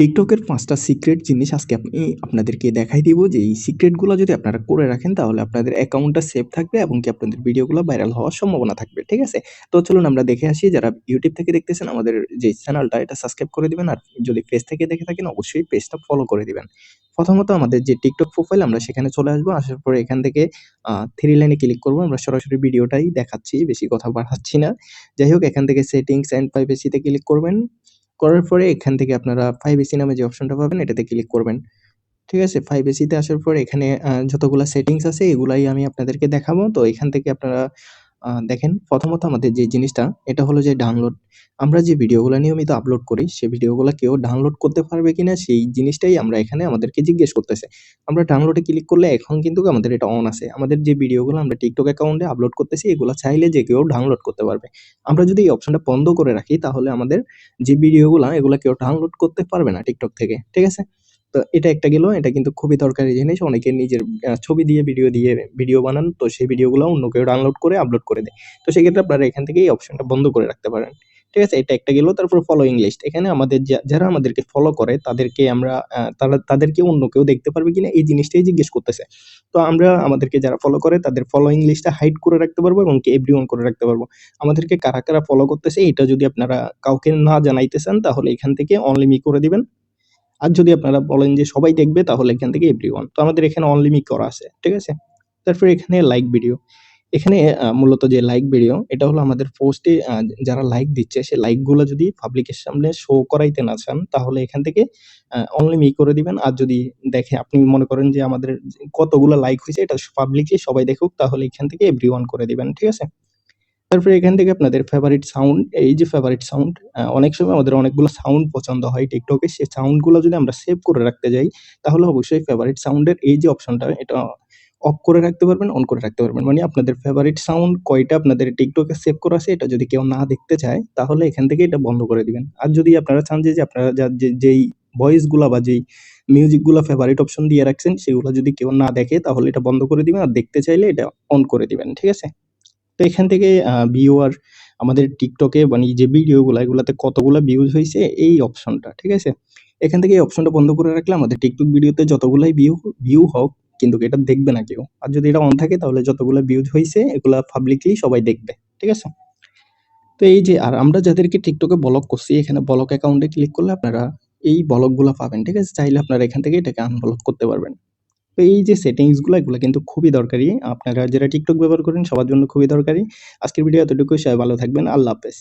টিকটকের ৫টা সিক্রেট জিনিস আজকে আপনাদেরকে দেখাই দিব যে এই সিক্রেটগুলা যদি আপনারা করে রাখেন তাহলে আপনাদের অ্যাকাউন্টটা সেভ থাকবে এবং কি আপনাদের ভিডিওগুলা ভাইরাল হওয়ার সম্ভাবনা থাকবে। ঠিক আছে? তো চলুন আমরা দেখে আসি। যারা YouTube থেকে দেখতেছেন আমাদের যে চ্যানেলটা এটা সাবস্ক্রাইব করে দিবেন। আর যদি পেজ থেকে দেখে থাকেন অবশ্যই পেজটা ফলো করে দিবেন। প্রথমত আমাদের যে টিকটক প্রোফাইল আমরা সেখানে চলে আসবো। আসার পরে এখান থেকে 3 লাইনে ক্লিক করব। আমরা সরাসরি ভিডিওটাই দেখাচ্ছি। বেশি কথা বাড়াচ্ছি না। যাই হোক এখান থেকে সেটিংস অ্যান্ড প্রাইভেসি তে ক্লিক করবেন। করার পরে এখান থেকে আপনারা প্রাইভেসি নামে যে অপশনটা পাবেন এটাতে ক্লিক করবেন। ঠিক আছে? প্রাইভেসি তে আসার পরে এখানে যতগুলা সেটিংস আছে এগুলাই আমি আপনাদেরকে দেখাবো। তো এখান থেকে আপনারা দেখেন প্রথমত আমাদের যে জিনিসটা এটা হলো যে ডাউনলোড। আমরা যে ভিডিওগুলা নিয়মিত আপলোড করি সে ভিডিওগুলা কেউ ডাউনলোড করতে পারবে কিনা সেই জিনিসটাই আমরা এখানে আমাদেরকে জিজ্ঞেস করতেছে। আমরা ডাউনলোডে ক্লিক করলে এখন কিন্তু আমাদের এটা অন আছে। আমাদের যে ভিডিওগুলো আমরা TikTok অ্যাকাউন্টে আপলোড করতেছি এগুলা চাইলে যে কেউ ডাউনলোড করতে পারবে। আমরা যদি এই অপশনটা বন্ধ করে রাখি তাহলে আমাদের যে ভিডিওগুলা এগুলা কেউ ডাউনলোড করতে পারবে না TikTok থেকে। ঠিক আছে? তো এটা একটা গেল। এটা কিন্তু খুবই দরকারি জিনিস। অনেকে নিজের ছবি দিয়ে ভিডিও বানান। তো সেই ভিডিওগুলো অন্য কেউ ডাউনলোড করে আপলোড করে দেয়। তো সেক্ষেত্রে আপনারা এখান থেকে এই অপশনটা বন্ধ করে রাখতে পারেন। ঠিক আছে? এটা একটা গেল। তারপর ফলোইং লিস্ট। এখানে আমাদের যারা আমাদেরকে ফলো করে তাদেরকে আমরা তাদেরকে অন্য কেউ দেখতে পারবে কিনা এই জিনিসটাই জিজ্ঞেস করতেছে। তো আমরা আমাদেরকে যারা ফলো করে তাদের ফলোইং লিস্টটা হাইড করে রাখতে পারবো এবং কি এভরিওয়ান করে রাখতে পারবো। আমাদেরকে কারা ফলো করতেছে এটা যদি আপনারা কাউকে না জানাইতে চান তাহলে এখান থেকে অনলি মি করে দিবেন। আর যদি আপনারা বলেন যে সবাই দেখবে তাহলে এখান থেকে এভরিওয়ান। তো আমাদের এখানে অনলি মি করা আছে। ঠিক আছে? তারপরে এখানে লাইক ভিডিও। এখানে মূলত যে লাইক ভিডিও এটা হলো আমাদের পোস্টে যারা লাইক দিচ্ছে সে লাইক গুলা যদি পাবলিকের সামনে শো করাইতে না চান তাহলে এখান থেকে অনলি মি করে দিবেন। আর যদি দেখে আপনি মনে করেন যে আমাদের কতগুলা লাইক হইছে এটা পাবলিকলি সবাই দেখুক তাহলে এখান থেকে এভরিওয়ান করে দিবেন। ঠিক আছে? তারপরে এখান থেকে আপনাদের ফেভারিট সাউন্ড, এই যে ফেভারিট সাউন্ড অনেক সময় আমাদের অনেকগুলো সাউন্ড পছন্দ হয় TikTok এ। সেই সাউন্ড গুলো যদি আমরা সেভ করে রাখতে যাই, তাহলে অবশ্যই ফেভারিট সাউন্ড এর এই যে অপশনটা এটা অফ করে রাখতে পারবেন, অন করে রাখতে পারবেন। মানে আপনাদের ফেভারিট সাউন্ড কয়টা আপনাদের TikTok এ সেভ করা আছে এটা যদি কেউ না দেখতে চায়, তাহলে এখান থেকে এটা বন্ধ করে দিবেন। আর যদি আপনারা চান যে আপনারা যেই ভয়েস গুলা বা যেই মিউজিক গুলা ফেভারিট অপশন দিয়ে রাখছেন সেগুলা যদি কেউ না দেখে তাহলে এটা বন্ধ করে দিবেন। আর দেখতে চাইলে এটা অন করে দিবেন। ঠিক আছে? তো এখান থেকে ভিউয়ার আমাদের TikTok এ মানে যে ভিডিওগুলা এগুলাতে কতগুলা ভিউজ হইছে এই অপশনটা, ঠিক আছে? এখান থেকে এই অপশনটা বন্ধ করে রাখলে আমাদের TikTok ভিডিওতে যতগুলাই ভিউ হোক কিন্তু এটা দেখবে না কেউ। আর যদি এটা অন থাকে তাহলে যতগুলা ভিউজ হইছে এগুলা পাবলিকলি সবাই দেখবে। ঠিক আছে? তো এই যে আর আমরা যাদেরকে TikTok এ ব্লক করছি এখানে ব্লক অ্যাকাউন্টে ক্লিক করলে আপনারা এই ব্লকগুলা পাবেন। ঠিক আছে? চাইলে আপনারা এখান থেকে এটাকে আনব্লক করতে পারবেন। তো এই যে সেটিংস গুলা এগুলা কিন্তু খুবই দরকারি। আপনারা যারা TikTok ব্যবহার করেন সবার জন্য খুবই দরকারি। আজকের ভিডিও এতটুকুই। সবাই ভালো থাকবেন। আল্লাহ হাফেজ।